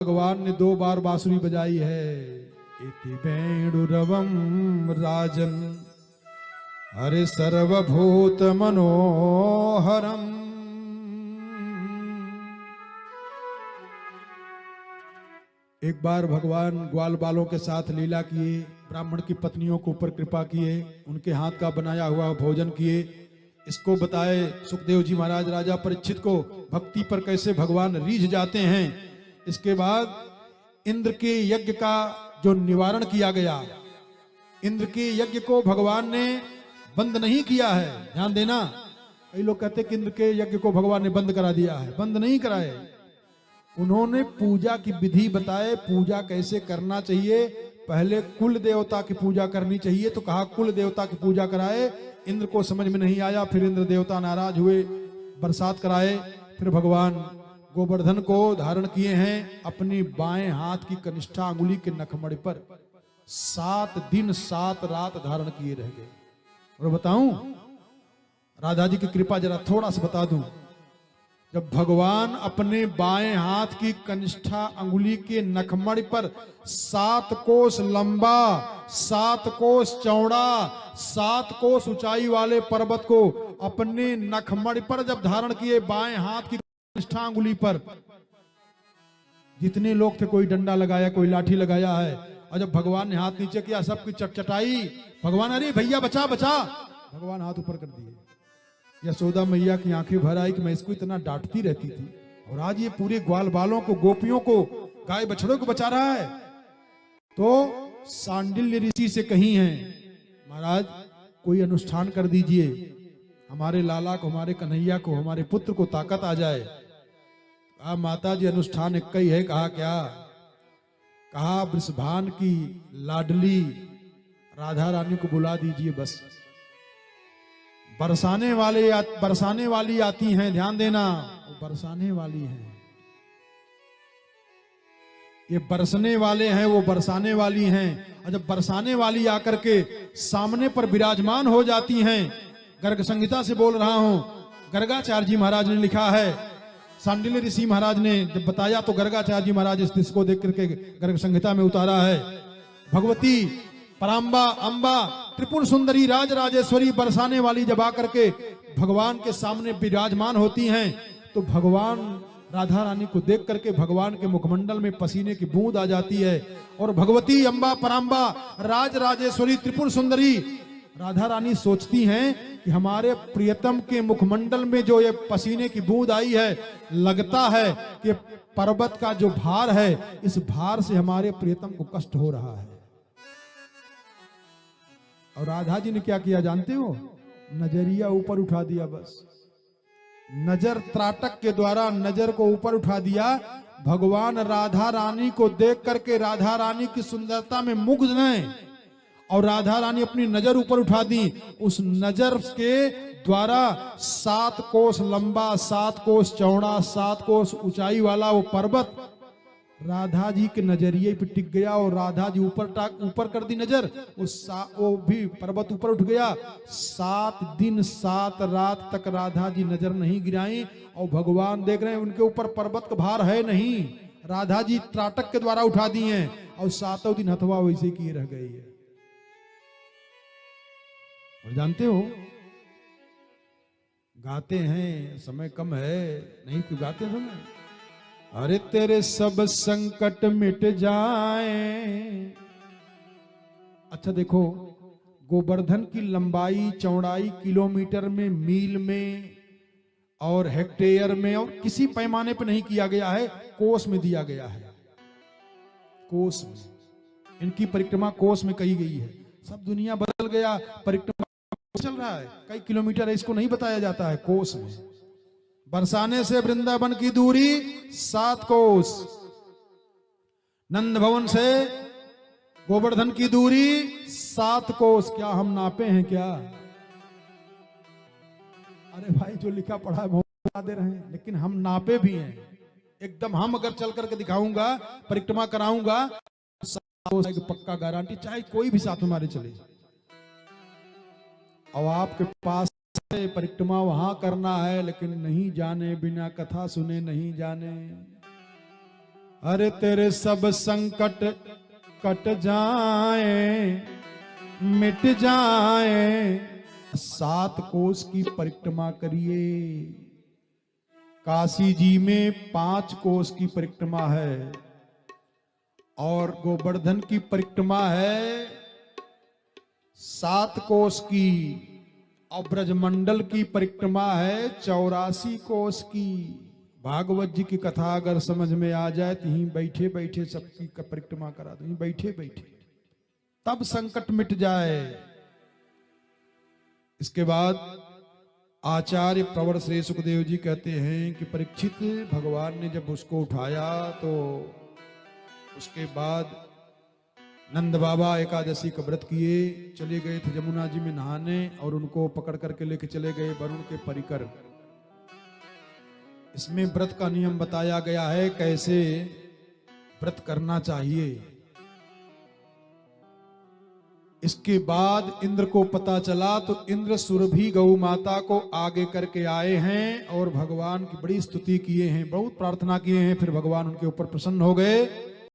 भगवान ने 2 बार बांसुरी बजाई है। इति वेणुरवम राजन हरे सर्वभूत मनोहरम। एक बार भगवान ग्वाल बालों के साथ लीला किए, ब्राह्मण की पत्नियों के ऊपर कृपा किए, उनके हाथ का बनाया हुआ भोजन किए। इसको बताए सुखदेव जी महाराज राजा परीक्षित को भक्ति पर कैसे भगवान रीझ जाते हैं। इसके बाद इंद्र के यज्ञ का जो निवारण किया गया, इंद्र के यज्ञ को भगवान ने बंद नहीं किया है। ध्यान देना, कई लोग कहते कि इंद्र के यज्ञ को भगवान ने बंद करा दिया है। बंद नहीं कराए, उन्होंने पूजा की विधि बताए, पूजा कैसे करना चाहिए। पहले कुल देवता की पूजा करनी चाहिए, तो कहा कुल देवता की पूजा कराए। इंद्र को समझ में नहीं आया, फिर इंद्र देवता नाराज हुए, बरसात कराए। फिर भगवान गोवर्धन को धारण किए हैं अपनी बाएं हाथ की कनिष्ठा अंगुली के नखमण पर। 7 दिन 7 रात धारण किए रह गए। और बताऊं राधा जी की कृपा जरा थोड़ा सा बता दूं। जब भगवान अपने बाएं हाथ की कनिष्ठा अंगुली के नखमण पर 7 कोस लंबा, 7 कोस चौड़ा, 7 कोस ऊंचाई वाले पर्वत को अपने नखमण पर जब धारण किए बाएं हाथ की कनिष्ठा अंगुली पर, जितने लोग थे कोई डंडा लगाया, कोई लाठी लगाया है। और जब भगवान ने हाथ नीचे किया, सबकी चटचटाई। भगवान अरे भैया बचा बचा, भगवान हाथ ऊपर कर दिए। यशोदा मैया की आंखें भर आई कि मैं इसको इतना डांटती रहती थी, और आज ये पूरे ग्वाल बालों को, गोपियों को, गाय बछड़ों को बचा रहा है। तो सांडिल्य ऋषि से कही है, महाराज कोई अनुष्ठान कर दीजिए, हमारे लाला को, हमारे कन्हैया को, हमारे पुत्र को ताकत आ जाए। कहा माता जी अनुष्ठान एक ही है। कहा क्या? कहा वृषभान की लाडली राधा रानी को बुला दीजिए, बस बरसाने वाली आती हैं। ध्यान देना, वो बरसाने वाली हैं। ये बरसने वाले हैं, वो बरसाने वाली हैं। और जब बरसाने वाली आकर के सामने पर विराजमान हो जाती हैं, गर्ग संहिता से बोल रहा हूं, गर्गाचार्य जी महाराज ने लिखा है। सांडिल्य ऋषि महाराज ने जब बताया तो गर्गाचार्य जी महाराज इस को देख करके गर्ग संहिता में उतारा है। भगवती पराम्बा, अंबा, त्रिपुर सुंदरी, राज राजेश्वरी, बरसाने वाली जब आकर के भगवान के सामने विराजमान होती हैं, तो भगवान राधा रानी को देख करके भगवान के मुखमंडल में पसीने की बूंद आ जाती है। और भगवती अंबा, पराम्बा, राज राजेश्वरी, त्रिपुर सुंदरी राधा रानी सोचती हैं कि हमारे प्रियतम के मुखमंडल में जो ये पसीने की बूंद आई है, लगता है कि पर्वत का जो भार है, इस भार से हमारे प्रियतम को कष्ट हो रहा है। और राधा जी ने क्या किया जानते हो? नजरिया ऊपर उठा दिया। बस नजर त्राटक के द्वारा नजर को ऊपर उठा दिया। भगवान राधा रानी को देख करके राधा रानी की सुंदरता में मुग्ध हैं, और राधा रानी अपनी नजर ऊपर उठा दी। उस नजर के द्वारा 7 कोस लंबा, 7 कोस चौड़ा, 7 कोस ऊंचाई वाला वो पर्वत राधा जी के नजरिए पे टिक गया। और राधा जी ऊपर कर दी नजर, वो भी पर्वत ऊपर उठ गया। 7 दिन 7 रात तक राधा जी नजर नहीं गिराई, और भगवान देख रहे हैं उनके ऊपर पर्वत का भार है नहीं, राधा जी त्राटक के द्वारा उठा दी हैं। और 7वें दिन हथवा वैसे किए रह गई है। और जानते हो, गाते हैं, समय कम है, नहीं क्यों गाते समय? अरे तेरे सब संकट मिट जाए। अच्छा देखो, गोवर्धन की लंबाई चौड़ाई किलोमीटर में, मील में और हेक्टेयर में, और किसी पैमाने पर नहीं किया गया है, कोस में दिया गया है। कोस में इनकी परिक्रमा कोस में कही गई है। सब दुनिया बदल गया, परिक्रमा चल रहा है, कई किलोमीटर है, इसको नहीं बताया जाता है, कोस में। बरसाने से वृंदावन की दूरी 7 कोस, नंद भवन से गोवर्धन की दूरी 7 कोस। क्या हम नापे हैं क्या? अरे भाई जो लिखा पढ़ा है वो बता दे रहे हैं, लेकिन हम नापे भी हैं एकदम। हम अगर चल करके दिखाऊंगा, परिक्रमा कराऊंगा, 7 कोस की पक्का गारंटी, चाहे कोई भी साथ हमारे चले। और आपके पास परिक्रमा वहां करना है, लेकिन नहीं जाने, बिना कथा सुने नहीं जाने। अरे तेरे सब संकट कट जाए, मिट जाए, 7 कोस की परिक्रमा करिए। काशी जी में 5 कोस की परिक्रमा है और गोवर्धन की परिक्रमा है 7 कोस की, और ब्रजमंडल की परिक्रमा है 84 कोस की। भागवत जी की कथा अगर समझ में आ जाए तो यहीं बैठे बैठे सबकी परिक्रमा करा दो, यहीं बैठे बैठे, तब संकट मिट जाए। इसके बाद आचार्य प्रवर श्री सुखदेव जी कहते हैं कि परीक्षित, भगवान ने जब उसको उठाया तो उसके बाद नंद बाबा एकादशी का व्रत किए, चले गए थे यमुना जी में नहाने, और उनको पकड़ करके लेके चले गए वरुण के परिकर। इसमें व्रत का नियम बताया गया है, कैसे व्रत करना चाहिए। इसके बाद इंद्र को पता चला तो इंद्र सुरभि गौ माता को आगे करके आए हैं और भगवान की बड़ी स्तुति किए हैं, बहुत प्रार्थना किए हैं। फिर भगवान उनके ऊपर प्रसन्न हो गए